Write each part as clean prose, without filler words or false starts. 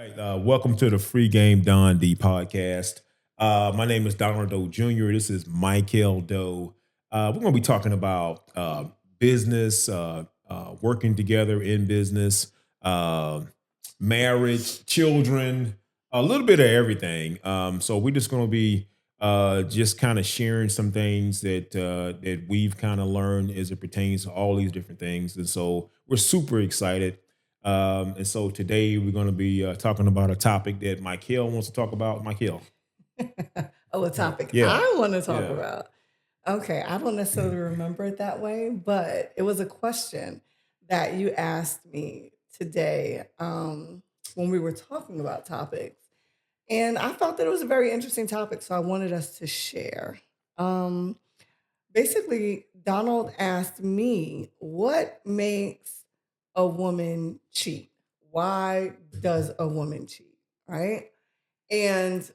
right, welcome to the Free Game Don D podcast. My name is Donald Doe Jr. This is Mykel Doe. We're going to be talking about business, working together in business, uh, marriage, children, a little bit of everything. So we're just going to be just kind of sharing some things that we've kind of learned as it pertains to all these different things, and so we're super excited. And so today we're going to be talking about a topic that Mykel wants to talk about. Mykel. Oh, a topic Yeah. I want to talk Yeah. about. Okay, I don't necessarily remember it that way, but it was a question that you asked me today when we were talking about topics. And I thought that it was a very interesting topic, so I wanted us to share. Um, Basically, Donald asked me, what makes a woman cheat? Why does a woman cheat? Right? And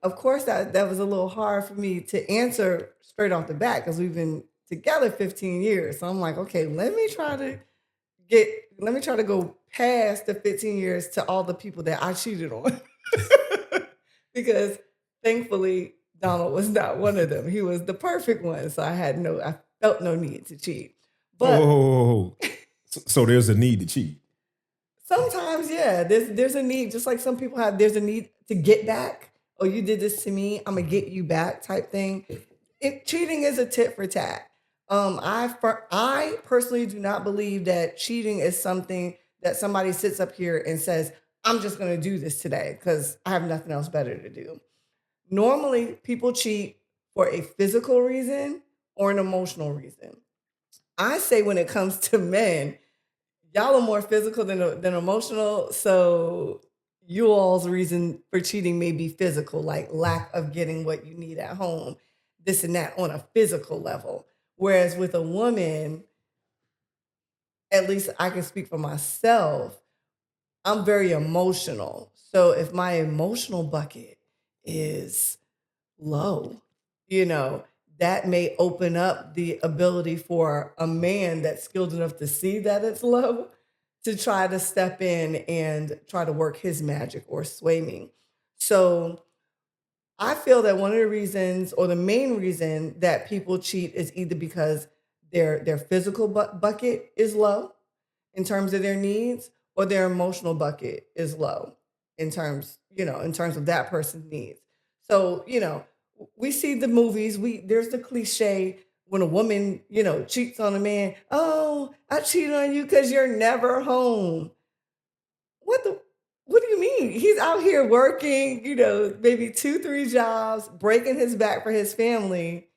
of course, that was a little hard for me to answer straight off the bat because we've been together 15 years. So I'm like, okay, get let me try to go past the 15 years to all the people that I cheated on. Because thankfully Donald was not one of them. He was the perfect one. So I felt no need to cheat. But Oh, so there's a need to cheat. sometimes, yeah, there's a need, just like some people have, there's a need to get back. Oh, you did this to me, I'm gonna get you back type thing. Cheating is a tit for tat. I personally do not believe that cheating is something that somebody sits up here and says, I'm just gonna do this today because I have nothing else better to do. Normally, people cheat for a physical reason or an emotional reason. I say when it comes to men, y'all are more physical than emotional. So you all's reason for cheating may be physical, like lack of getting what you need at home, this and that on a physical level. Whereas with a woman, at least I can speak for myself, I'm very emotional. So if my emotional bucket is low, you know, that may open up the ability for a man that's skilled enough to see that it's low to try to step in and try to work his magic or sway me. So I feel that one of the reasons or the main reason that people cheat is either because their physical bucket is low in terms of their needs or their emotional bucket is low in terms of that person's needs. So, we see the movies, there's the cliche when a woman, cheats on a man, "Oh, I cheated on you cuz you're never home." What the what do you mean? He's out here working, maybe 2, 3 jobs, breaking his back for his family,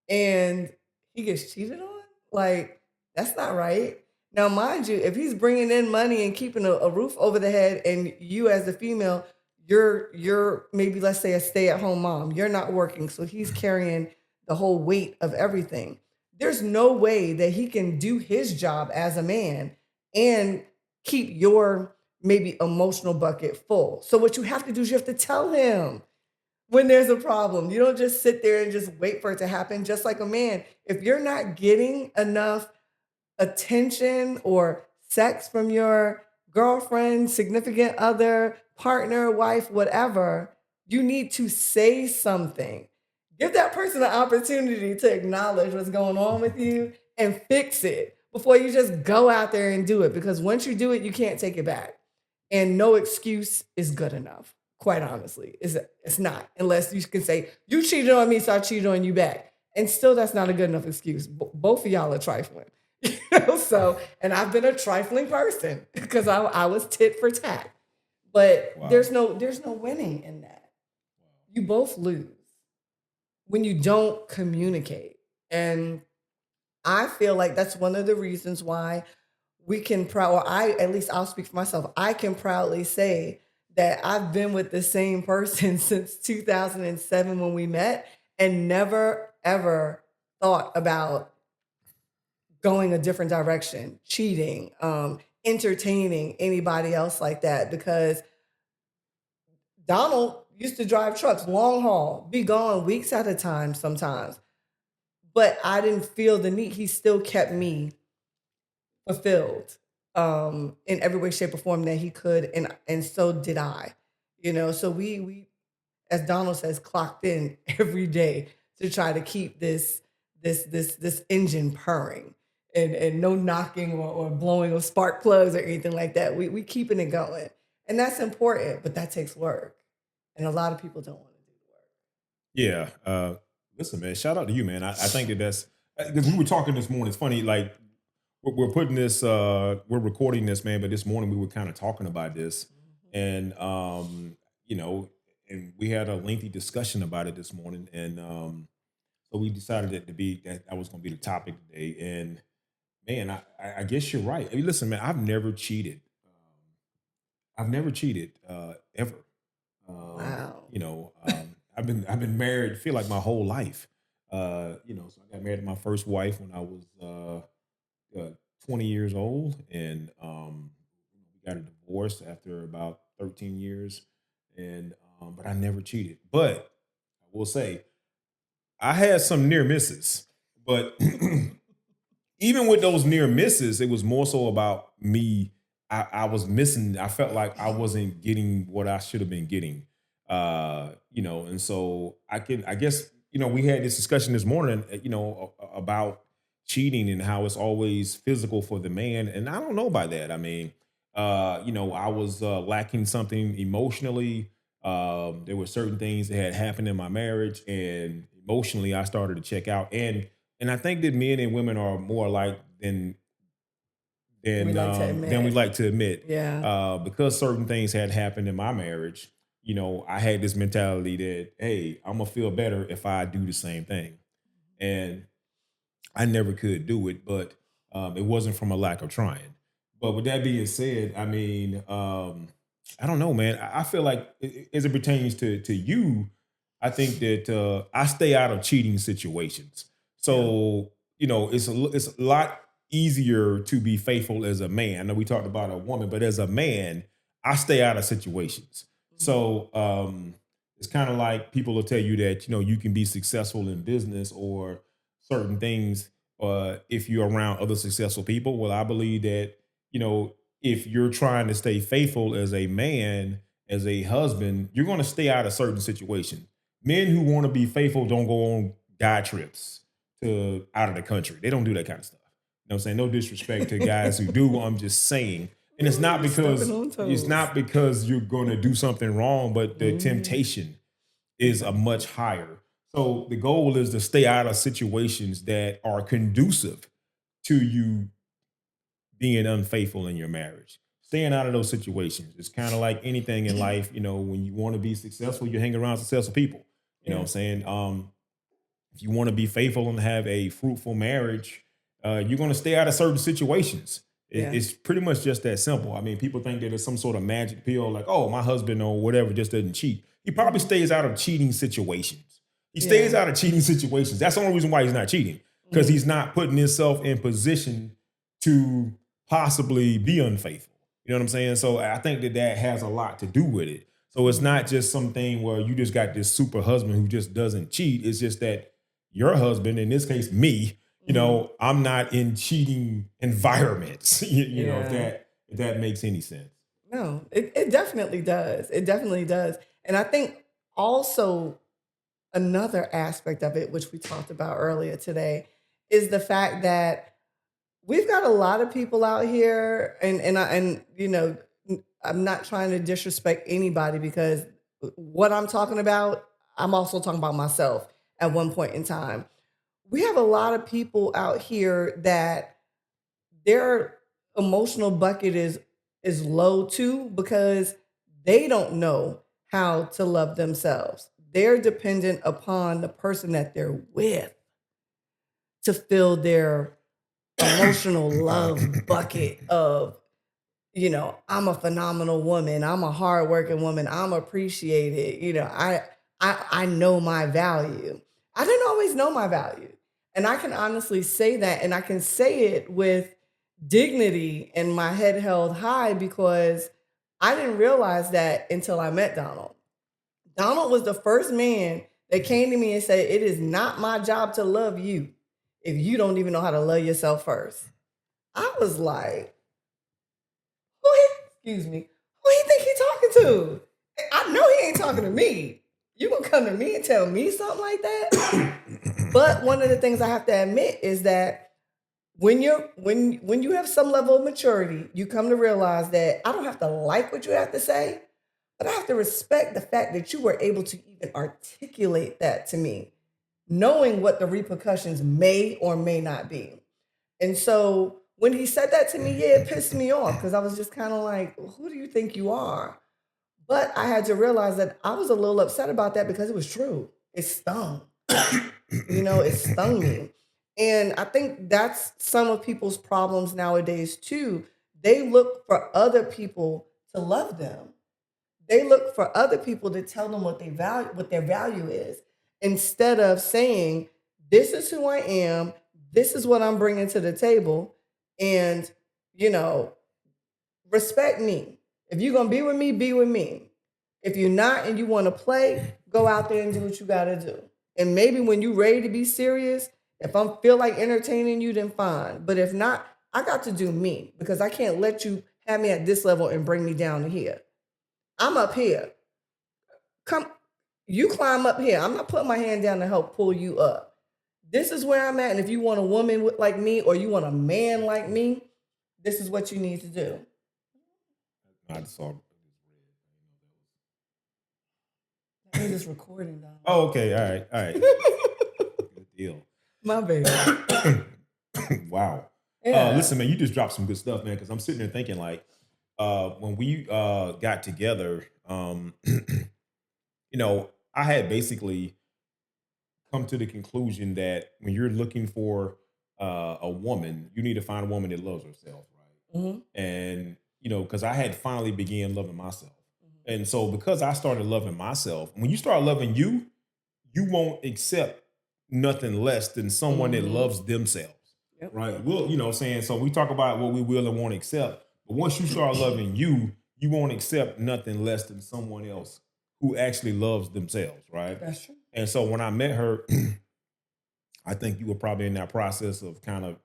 and he gets cheated on? Like, that's not right. Now, mind you, if he's bringing in money and keeping a roof over the head, and you as the female, you're maybe, let's say, a stay-at-home mom, you're not working, so he's carrying the whole weight of everything. There's no way that he can do his job as a man and keep your maybe emotional bucket full. So what you have to do is you have to tell him when there's a problem. You don't just sit there and just wait for it to happen. Just like a man, if you're not getting enough attention or sex from your girlfriend, significant other, partner, wife, whatever, you need to say something. Give that person an opportunity to acknowledge what's going on with you and fix it before you just go out there and do it. Because once you do it, you can't take it back. And no excuse is good enough, quite honestly. It's not, unless you can say, you cheated on me, so I cheated on you back. And still, that's not a good enough excuse. Both of y'all are trifling. So, and I've been a trifling person because I was tit for tat. But Wow. there's no winning in that. You both lose when you don't communicate. And I feel like that's one of the reasons why we can proud, or I, at least I'll speak for myself, I can proudly say that I've been with the same person since 2007 when we met and never ever thought about going a different direction, cheating, entertaining anybody else like that, because Donald used to drive trucks long haul, be gone weeks at a time sometimes. But I didn't feel the need. He still kept me fulfilled. in every way, shape, or form that he could, and so did I. So we as Donald says, clocked in every day to try to keep this engine purring, and no knocking or blowing of spark plugs or anything like that. We keeping it going, and that's important, but that takes work, and a lot of people don't want to do the work. Yeah. Listen, man, shout out to you, man. I think that that's because we were talking this morning. It's funny, like we're putting this, we're recording this, man, but this morning we were kind of talking about this, and you know, and we had a lengthy discussion about it this morning, and so we decided that was going to be the topic today. And man, I guess you're right. I mean, listen, man, I've never cheated. I've never cheated ever. Wow. I've been married. Feel like my whole life. So I got married to my first wife when I was 20 years old, and we got a divorce after about 13 years. And but I never cheated. But I will say I had some near misses, but even with those near misses, it was more so about me. I was missing. I felt like I wasn't getting what I should have been getting. And so I guess, we had this discussion this morning, about cheating and how it's always physical for the man. And I don't know about that. I mean, I was lacking something emotionally. There were certain things that had happened in my marriage, and emotionally I started to check out. And I think that men and women are more alike We like to than we admit. like to admit. Yeah. Because certain things had happened in my marriage, I had this mentality that, hey, I'm gonna feel better if I do the same thing. And I never could do it, but it wasn't from a lack of trying. But with that being said, I mean, I don't know, man. I feel like as it pertains to you, I think that I stay out of cheating situations. Yeah. So it's a lot easier to be faithful as a man. I know we talked about a woman, but as a man, I stay out of situations. Mhm. So it's kind of like people will tell you that you can be successful in business or certain things if you're around other successful people. Well, I believe that if you're trying to stay faithful as a man, as a husband, you're going to stay out of certain situations. Men who want to be faithful don't go on guy trips to out of the country. They don't do that kind of stuff. You know what I'm saying? No disrespect to guys who do. I'm just saying. And it's Ooh, not you stepping because on toes. you're going to do something wrong, but the Mm, temptation is a exactly. much higher. So the goal is to stay out of situations that are conducive to you being unfaithful in your marriage. Staying out of those situations. It's kind of like anything in life, when you want to be successful, you hang around successful people. You know what Yeah. I'm saying? If you want to be faithful and have a fruitful marriage, you're going to stay out of certain situations. Yeah. It's pretty much just that simple. I mean, people think that it's some sort of magic pill, like, oh, my husband or whatever just doesn't cheat. He probably Mhm. stays out of cheating situations. He stays Yeah. out of cheating situations. That's the only reason why he's not cheating, because Mhm. he's not putting himself in position to possibly be unfaithful. You know what I'm saying? So I think that that has a lot to do with it. So it's Mhm. not just something where you just got this super husband who just doesn't cheat. It's just that your husband, in this case, me, Mhm. I'm not in cheating environments, Yeah. if that makes any sense. No, it definitely does. It definitely does. And I think also another aspect of it, which we talked about earlier today, is the fact that we've got a lot of people out here, and I'm not trying to disrespect anybody, because what I'm talking about, I'm also talking about myself at one point in time. We have a lot of people out here that their emotional bucket is low too, because they don't know how to love themselves. They're dependent upon the person that they're with to fill their emotional love bucket of, I'm a phenomenal woman, I'm a hardworking woman, I'm appreciated, I know my value. I didn't always know my value. And I can honestly say that, and I can say it with dignity and my head held high, because I didn't realize that until I met Donald. Donald was the first man that came to me and said, "It is not my job to love you if you don't even know how to love yourself first." I was like, excuse me, who he think he talking to? I know he ain't talking to me. You gonna come to me and tell me something like that? But one of the things I have to admit is that when you have some level of maturity, you come to realize that I don't have to like what you have to say, but I have to respect the fact that you were able to even articulate that to me, knowing what the repercussions may or may not be. And so when he said that to me, yeah, it pissed me off because I was just kind of like, who do you think you are? But I had to realize that I was a little upset about that because it was true. It stung. It stung me. And I think that's some of people's problems nowadays too. They look for other people to love them. They look for other people to tell them what their value is, instead of saying, "This is who I am. This is what I'm bringing to the table, and you know, respect me. If you're gonna be with me, be with me. If you're not and you want to play, go out there and do what you got to do. And maybe when you're ready to be serious, if I feel like entertaining you, then fine. But if not, I got to do me because I can't let you have me at this level and bring me down to here. I'm up here. Come, you climb up here. I'm not putting my hand down to help pull you up. This is where I'm at. And if you want a woman like me or you want a man like me, this is what you need to do." I just saw. I'm just recording, Dom. Oh, okay. All right. Good deal. My baby. Wow. Yeah. Listen, man, you just dropped some good stuff, man. Because I'm sitting there thinking, like, when we got together, I had basically come to the conclusion that when you're looking for a woman, you need to find a woman that loves herself, right? Mhm. And because I had finally began loving myself, and so because I started loving myself, when you start loving you, you won't accept nothing less than someone that loves themselves. Yep. Right. Well, what I'm saying, so we talk about what we will and won't accept, but once you start loving you, you won't accept nothing less than someone else who actually loves themselves. Right. That's true. And so when I met her, I think you were probably in that process of kind of,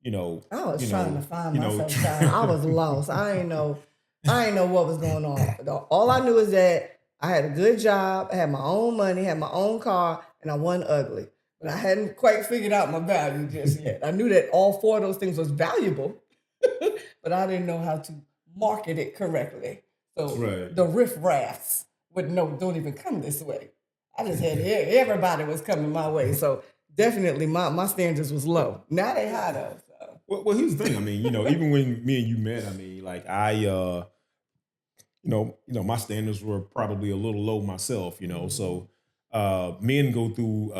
I was trying to find you know, myself, child. I was lost. I ain't know what was going on. All I knew is that I had a good job, I had my own money, had my own car, and I wasn't ugly. But I hadn't quite figured out my value just yet. I knew that all four of those things was valuable, but I didn't know how to market it correctly. So Right. the riffraffs would know, don't even come this way. I just had everybody was coming my way. So definitely my standards was low. Now they high though. So. Well, here's the thing. I mean, even when me and you met, I mean, like my standards were probably a little low myself, so men go through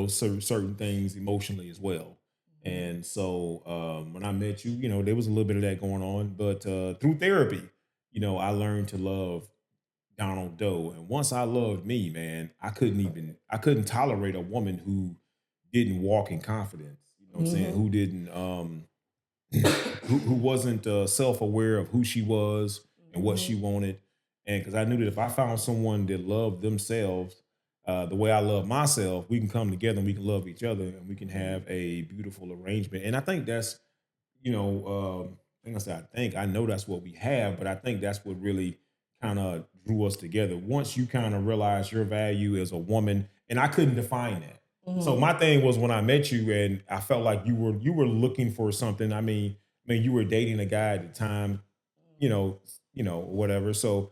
certain things emotionally as well. And so when I met you, there was a little bit of that going on, but through therapy, I learned to love Donald Doe. And once I loved me, man, I couldn't tolerate a woman who didn't walk in confidence. You know what I'm saying? Who didn't who wasn't self-aware of who she was and what she wanted. And because I knew that if I found someone that loved themselves the way I love myself, we can come together and we can love each other and we can have a beautiful arrangement. And I think that's, I know that's what we have, but I think that's what really kind of drew us together. Once you kind of realize your value as a woman, and I couldn't define that. So my thing was when I met you and I felt like you were looking for something. I mean, you were dating a guy at the time, whatever. So,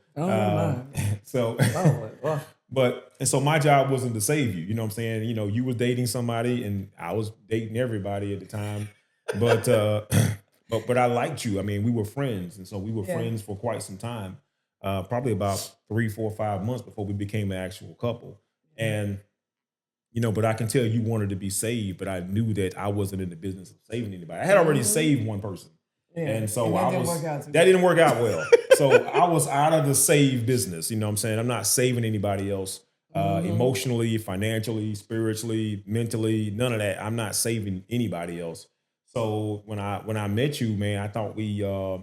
so, and so my job wasn't to save you. You know what I'm saying? You was dating somebody and I was dating everybody at the time, but, but I liked you. I mean, we were friends. And so we were friends for quite some time, probably about 3, 4, 5 months before we became an actual couple. And, but I can tell you wanted to be saved, but I knew that I wasn't in the business of saving anybody. I had already saved one person. And so that didn't work out well. So I was out of the save business. You know what I'm saying? I'm not saving anybody else emotionally, financially, spiritually, mentally, none of that. I'm not saving anybody else. So when I met you, man, I thought we, I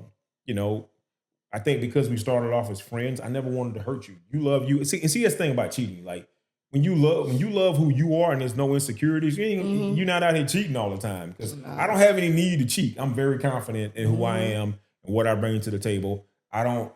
think because we started off as friends, I never wanted to hurt you. You love you. See, that's the thing about cheating. Like when you love who you are and there's no insecurities, you're not out here cheating all the time. Because I don't have any need to cheat. I'm very confident in who I am and what I bring to the table. I don't,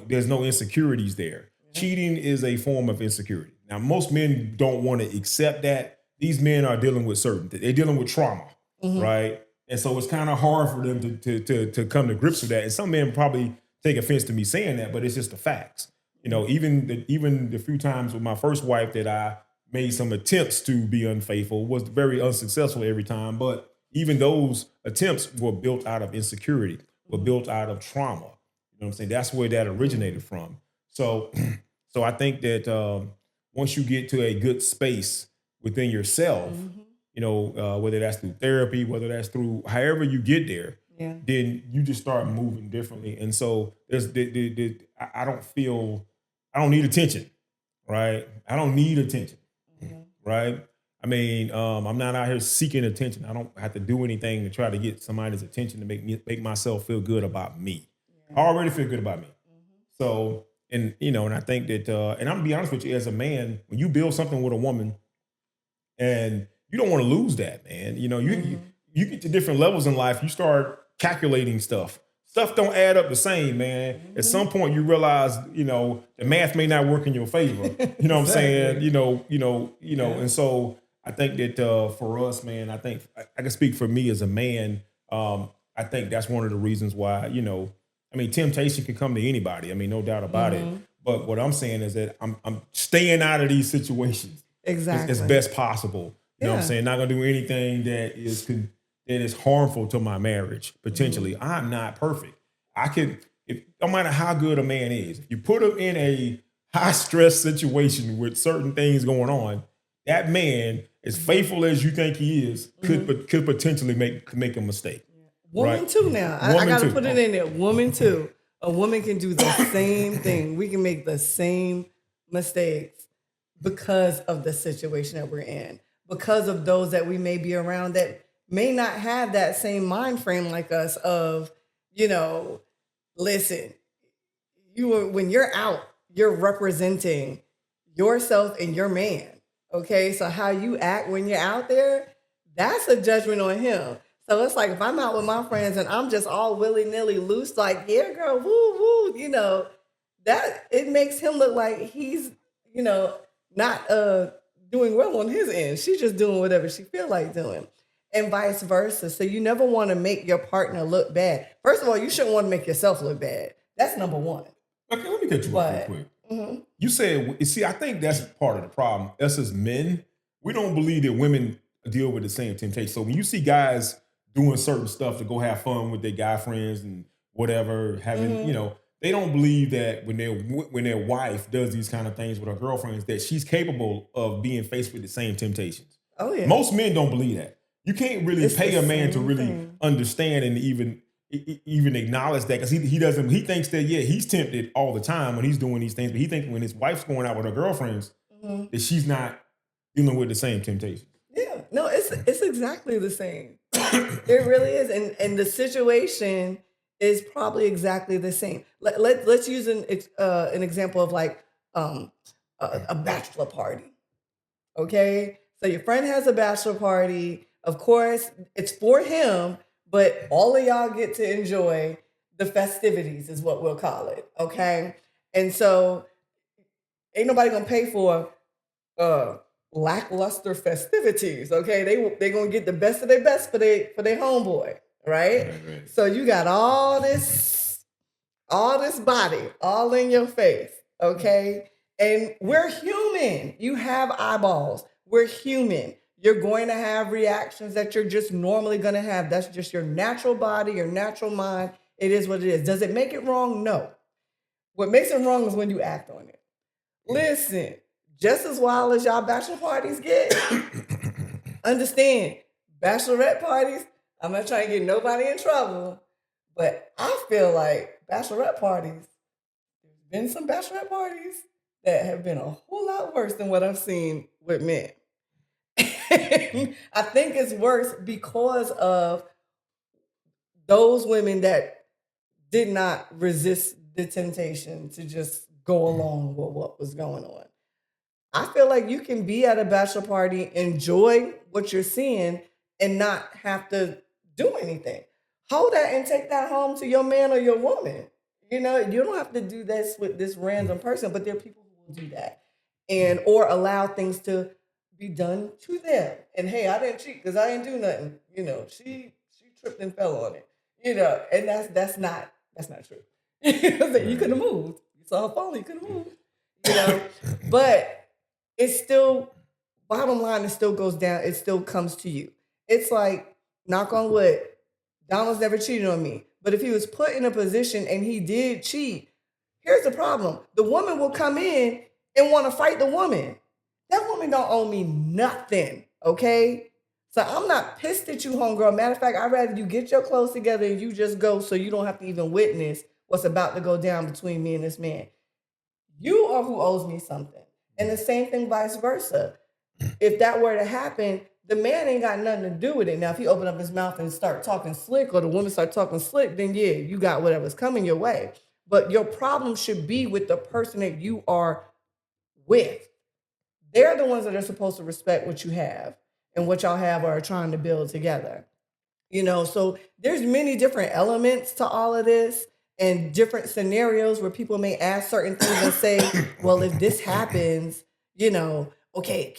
there's no insecurities there. Cheating is a form of insecurity. Now, most men don't want to accept that. These men are dealing with they're dealing with trauma, right? And so it's kind of hard for them to come to grips with that. And some men probably take offense to me saying that, but it's just the facts. Even the few times with my first wife that I made some attempts to be unfaithful was very unsuccessful every time. But even those attempts were built out of insecurity, were built out of trauma. You know what I'm saying? That's where that originated from. So, so I think that once you get to a good space within yourself, whether that's through therapy, whether that's through however you get there, then you just start moving differently. And so I don't need attention, right? I don't need attention, right? I mean, I'm not out here seeking attention. I don't have to do anything to try to get somebody's attention to make myself feel good about me. I already feel good about me. So, and I think that, and I'm gonna be honest with you, as a man, when you build something with a woman, and you don't want to lose that, man. You get to different levels in life, you start calculating stuff. Stuff don't add up the same, man. At some point, you realize, the math may not work in your favor. You know what I'm saying? And so I think that for us, man, I think I can speak for me as a man. I think that's one of the reasons why, temptation can come to anybody. I mean, no doubt about it. But what I'm saying is that I'm staying out of these situations as best possible. You know what I'm saying? Not gonna do anything that is harmful to my marriage, potentially. I'm not perfect. No matter how good a man is, if you put him in a high stress situation with certain things going on, that man, as faithful as you think he is, could potentially make a mistake. Woman too now. I got to put it in there. Woman too. A woman can do the same thing. We can make the same mistakes because of the situation that we're in, because of those that we may be around that may not have that same mind frame like us of, listen, when you're out, you're representing yourself and your man. Okay. So how you act when you're out there, that's a judgment on him. So it's like if I'm out with my friends and I'm just all willy-nilly loose, like, yeah, girl, woo, woo, that it makes him look like he's, not doing well on his end. She's just doing whatever she feel like doing. And vice versa. So you never want to make your partner look bad. First of all, you shouldn't want to make yourself look bad. That's number one. Okay, let me get you real quick. You said, see, I think that's part of the problem. Us as men, we don't believe that women deal with the same temptation. So when you see guys doing certain stuff to go have fun with their guy friends and whatever, having, they don't believe that when their wife does these kind of things with her girlfriends, that she's capable of being faced with the same temptations. Oh yeah. Most men don't believe that. You can't really pay a man to really understand and even acknowledge that, because he thinks that, he's tempted all the time when he's doing these things, but he thinks when his wife's going out with her girlfriends that she's not dealing with the same temptation. Yeah, no, it's exactly the same. It really is, and the situation is probably exactly the same. Let's use an example of like a bachelor party. Okay, so your friend has a bachelor party. Of course, it's for him, but all of y'all get to enjoy the festivities, is what we'll call it. Okay, and so ain't nobody gonna pay for lackluster festivities. Okay, they gonna get the best of their best for their homeboy, right? So you got all this body all in your face, okay? And we're human. You have eyeballs. We're human. You're going to have reactions that you're just normally going to have. That's just your natural body, your natural mind. It is what it is. Does it make it wrong? No. What makes it wrong is when you act on it. Listen, just as wild as y'all bachelor parties get, understand, bachelorette parties, I'm not trying to get nobody in trouble, but I feel like bachelorette parties, there's been some bachelorette parties that have been a whole lot worse than what I've seen with men. I think it's worse because of those women that did not resist the temptation to just go along with what was going on. I feel like you can be at a bachelor party, enjoy what you're seeing, and not have to do anything. hold that and take that home to your man or your woman. You know, you don't have to do this with this random person, but there are people who will do that and or allow things to be done to them. And hey, I didn't cheat because I didn't do nothing. You know, she tripped and fell on it. You know, and that's not true. You could have moved. You saw her fall, you could have moved. You know, but it's still bottom line. It still goes down. It still comes to you. It's like knock on wood. Donald's never cheated on me. But if he was put in a position and he did cheat, here's the problem. The woman will come in and want to fight the woman. That woman don't owe me nothing, okay? So I'm not pissed at you, homegirl. Matter of fact, I'd rather you get your clothes together and you just go so you don't have to even witness what's about to go down between me and this man. You are who owes me something. And the same thing vice versa. If that were to happen, the man ain't got nothing to do with it. Now, if he open up his mouth and start talking slick or the woman start talking slick, then yeah, you got whatever's coming your way. But your problem should be with the person that you are with. They're the ones that are supposed to respect what you have and what y'all have or are trying to build together. You know, so there's many different elements to all of this and different scenarios where people may ask certain things and say, well, if this happens, you know, okay,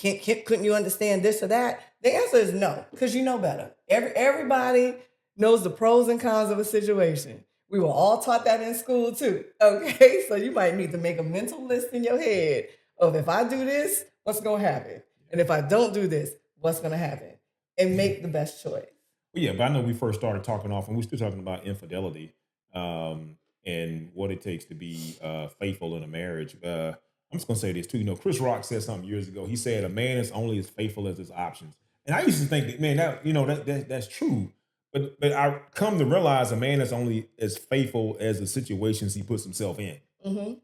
couldn't you understand this or that? The answer is no, because you know better. Everybody knows the pros and cons of a situation. We were all taught that in school too, okay? So you might need to make a mental list in your head of if I do this, what's going to happen? And if I don't do this, what's going to happen? And make the best choice. Well, yeah, but I know we first started talking off, and we're still talking about infidelity and what it takes to be faithful in a marriage. I'm just gonna say this too. You know, Chris Rock said something years ago. He said, "A man is only as faithful as his options." And I used to think that, man, that's true. But I come to realize a man is only as faithful as the situations he puts himself in. Mm-hmm.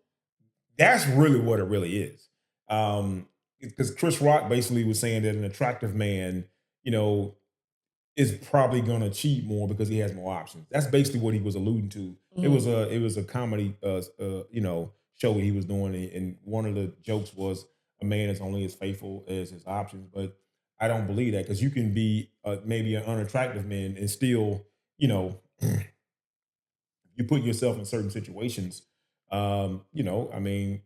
That's really what it really is. Because Chris Rock basically was saying that an attractive man, you know, is probably going to cheat more because he has more options. That's basically what he was alluding to. Mm-hmm. It was a comedy, you know, show he was doing, and one of the jokes was a man is only as faithful as his options. But I don't believe that, because you can be maybe an unattractive man and still, you know, you put yourself in certain situations. You know, I mean,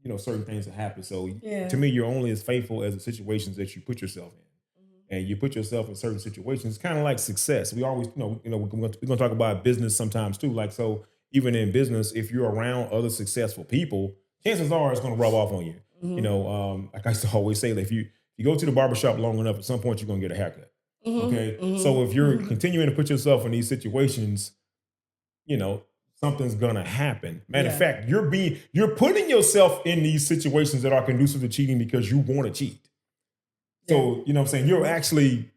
you know, certain things that happen. So Yeah. to me, you're only as faithful as the situations that you put yourself in. And you put yourself in certain situations. It's kind of like success. We always, we're going to talk about business sometimes too. Like, so even in business, if you're around other successful people, chances are it's going to rub off on you. Mm-hmm. You know, like I used to always say, that if you go to the barbershop long enough, at some point you're going to get a haircut. Mm-hmm. Okay. Mm-hmm. So if you're continuing to put yourself in these situations, you know, something's going to happen. Matter of fact, you're putting yourself in these situations that are conducive to cheating because you want to cheat. So, you know what I'm saying?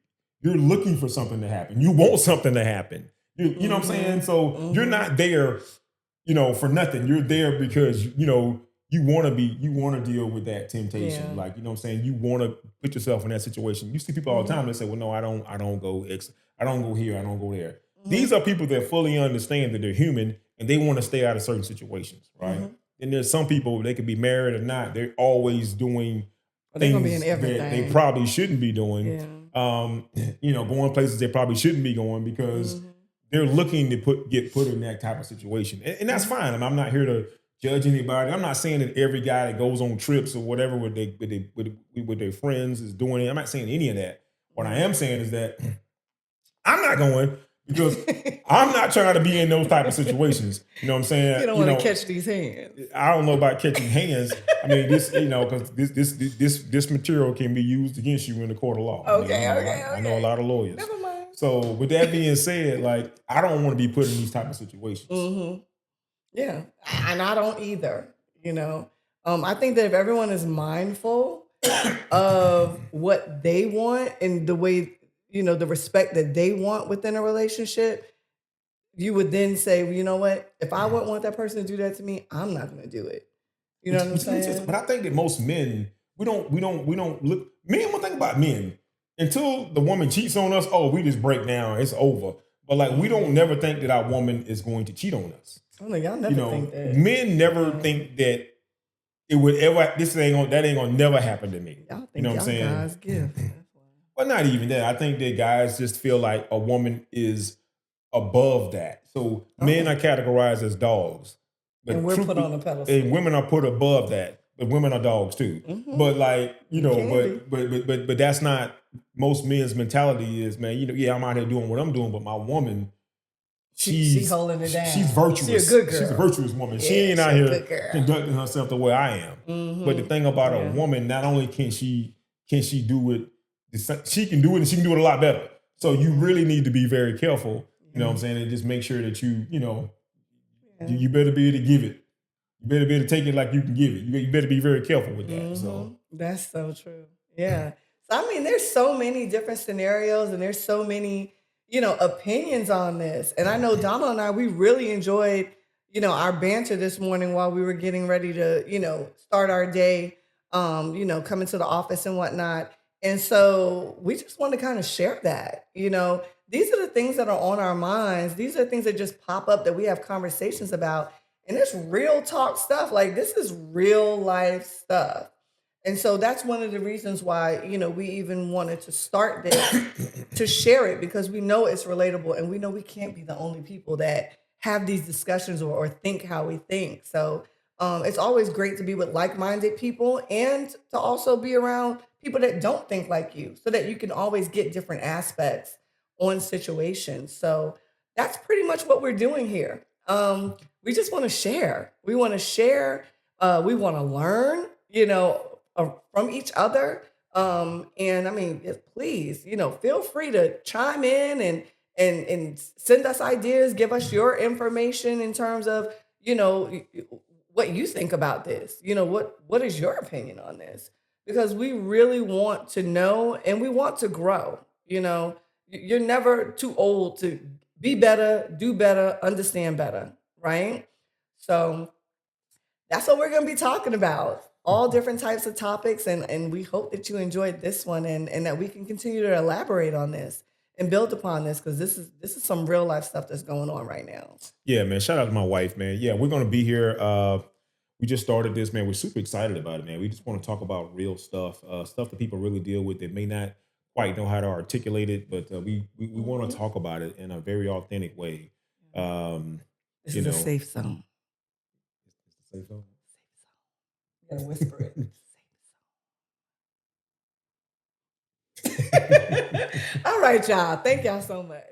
You're looking for something to happen. You want something to happen. You know what I'm saying? So you're not there, you know, for nothing. You're there because, you know, you want to deal with that temptation. Yeah. Like, you know what I'm saying? You want to put yourself in that situation. You see people all the time that say, well, no, I don't go here. I don't go there. These are people that fully understand that they're human and they want to stay out of certain situations. Right. And there's some people, they could be married or not. They're always doing things that they probably shouldn't be doing. Yeah. You know, going places they probably shouldn't be going because they're looking to get put in that type of situation. And that's fine. I mean, I'm not here to judge anybody. I'm not saying that every guy that goes on trips or whatever with their friends is doing it. I'm not saying any of that. What I am saying is that I'm not going because I'm not trying to be in those type of situations. You know what I'm saying? You don't want to catch these hands. I don't know about catching hands. I mean, this, you know, because this material can be used against you in the court of law. Okay, I know a lot of lawyers. Never mind. So with that being said, like, I don't want to be put in these type of situations. Mm-hmm. Yeah, and I don't either. You know, I think that if everyone is mindful of what they want and the way, you know, the respect that they want within a relationship, you would then say, well, you know what? If I wouldn't want that person to do that to me, I'm not going to do it. You know what I'm saying? But I think that most men, we don't look. Men, one thing about men, until the woman cheats on us, oh, we just break down. It's over. But like, we don't never think that our woman is going to cheat on us. Oh, no, y'all never think that. Men never think that it would ever. That ain't gonna never happen to me. Y'all think you know what I'm saying? God's gift. Well, not even that. I think that guys just feel like a woman is above that. So men Oh. are categorized as dogs, And but we're put truthfully, on a pedestal. and women are put above that. But women are dogs too. Mhm. But like you know, can be. but that's not most men's mentality. Is man, you know, yeah, I'm out here doing what I'm doing, but my woman, She holding it down. she's virtuous. She a good girl. She's a virtuous woman. She Yeah, ain't she out a here good girl. conducting herself the way I am. But the thing about a Yeah. woman, not only can she do it, she can do it, and she can do it a lot better. So you really need to be very careful. You know what I'm saying, and just make sure that you know, you better be able to give it. You better be able to take it like you can give it. You better be very careful with that. So That's so true. Yeah. So I mean, there's so many different scenarios and there's so many, opinions on this. And I know Donald and I, we really enjoyed, our banter this morning while we were getting ready to, start our day, coming to the office and whatnot. And so we just want to kind of share that, these are the things that are on our minds. These are things that just pop up that we have conversations about. And it's real talk stuff. Like this is real life stuff. And so that's one of the reasons why, we even wanted to start this to share it because we know it's relatable and we know we can't be the only people that have these discussions or think how we think. So it's always great to be with like-minded people and to also be around people that don't think like you so that you can always get different aspects on situations. So that's pretty much what we're doing here. We just want to share. We want to share. We want to learn, from each other. And I mean, please, feel free to chime in and send us ideas, give us your information in terms of, what you think about this. What is your opinion on this? Because we really want to know and we want to grow. You're never too old to be better, do better, understand better, right? So that's what we're going to be talking about. All different types of topics. And we hope that you enjoyed this one and that we can continue to elaborate on this and build upon this because this is some real life stuff that's going on right now. yeah, man. Shout out to my wife, man. Yeah, we're gonna be here. We just started this, man. We're super excited about it, man. We just want to talk about real stuff, stuff that people really deal with that may not quite know how to articulate it, but we want to talk about it in a very authentic way. Um, This you is a know, safe zone. Safe zone? You gotta whisper it. All right, y'all. Thank y'all so much.